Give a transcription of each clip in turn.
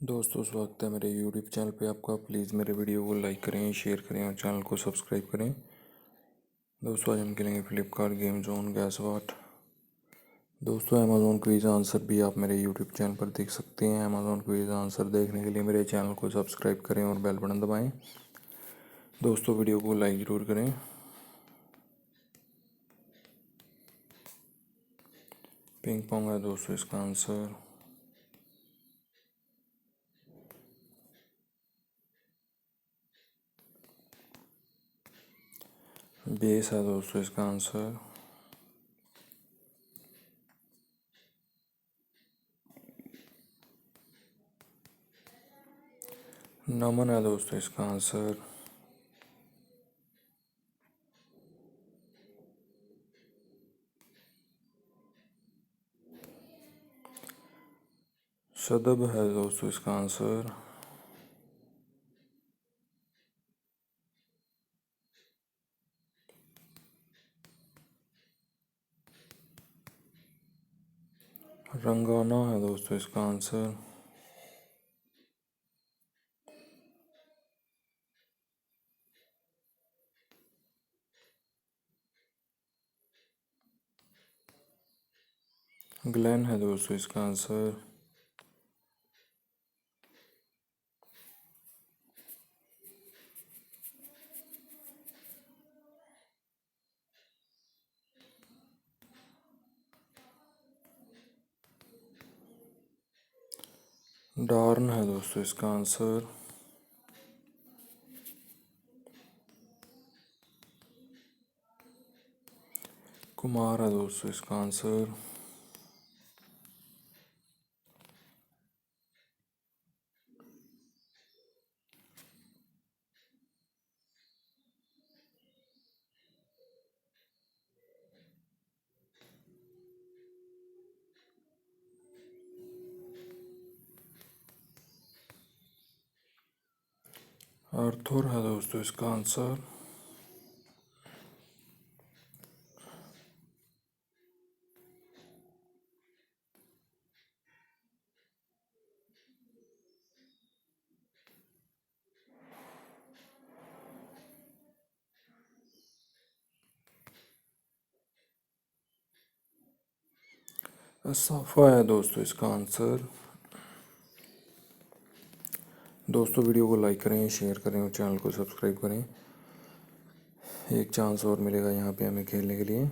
दोस्तों स्वागत है मेरे यूट्यूब चैनल पे आपका। प्लीज़ मेरे वीडियो को लाइक करें, शेयर करें और चैनल को सब्सक्राइब करें। दोस्तों आज हम खेलेंगे फ्लिपकार्ट गेम जोन गैस वाट। दोस्तों अमेज़ॉन क्विज़ आंसर भी आप मेरे यूट्यूब चैनल पर देख सकते हैं। अमेज़ॉन क्विज़ आंसर देखने के लिए मेरे चैनल को सब्सक्राइब करें और बेल बटन दबाएँ। दोस्तों वीडियो को लाइक ज़रूर करें। पिंग पोंग है दोस्तों इसका आंसर। बेस है दोस्तों इसका आंसर। नमन है दोस्तों इसका आंसर। सदब है दोस्तों इसका आंसर। रंगाना है दोस्तों इसका आंसर। ग्लेन है दोस्तों इसका आंसर। डार्न है दोस्तों इसका आंसर। कुमार है दोस्तों इसका आंसर। आर्थर है दोस्तों इसका आंसर। साफा है दोस्तों इसका आंसर। दोस्तों वीडियो को लाइक करें, शेयर करें और चैनल को सब्सक्राइब करें। एक चांस और मिलेगा यहाँ पे हमें खेलने के लिए।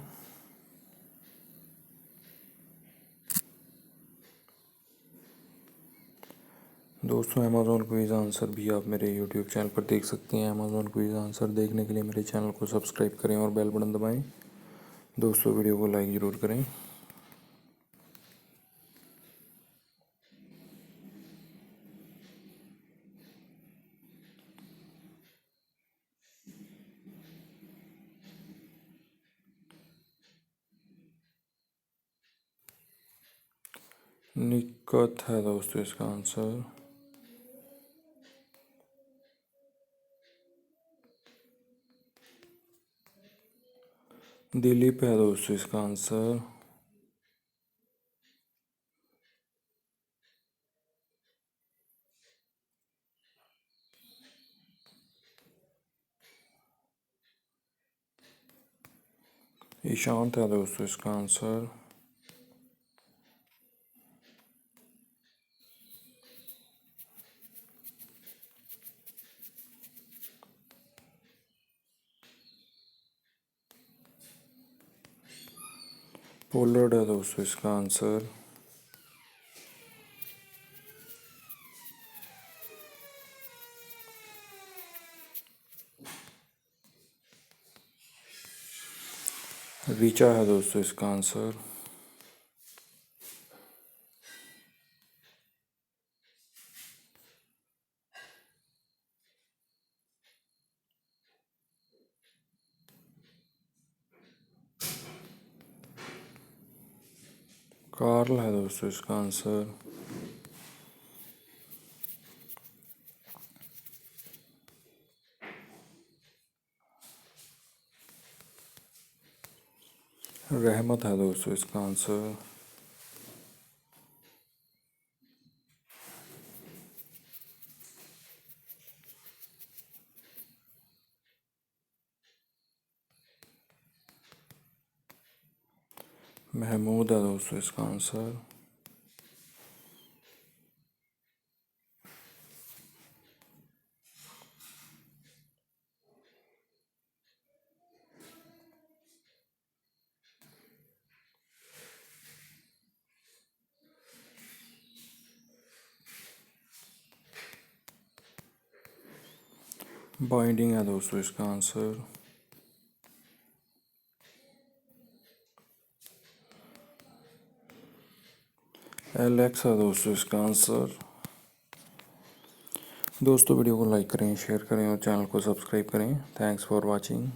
दोस्तों अमेज़ॉन क्विज़ आंसर भी आप मेरे यूट्यूब चैनल पर देख सकते हैं। अमेज़ॉन क्विज़ आंसर देखने के लिए मेरे चैनल को सब्सक्राइब करें और बेल बटन दबाएं। दोस्तों वीडियो को लाइक ज़रूर करें। निकत है दोस्तों इसका आंसर। दिलीप है दोस्तों इसका आंसर। ईशांत है दोस्तों इसका आंसर। पोलर्ड है दोस्तों इसका आंसर। रीचा है दोस्तों इसका आंसर। कार्ल है दोस्तों इसका आंसर। रहमत है दोस्तों इसका आंसर। महमूद है दोस्तों इसका आंसर। बाइंडिंग है दोस्तों इसका आंसर। एलेक्स है दोस्तों इसका आंसर। दोस्तों वीडियो को लाइक करें, शेयर करें और चैनल को सब्सक्राइब करें। Thanks for watching.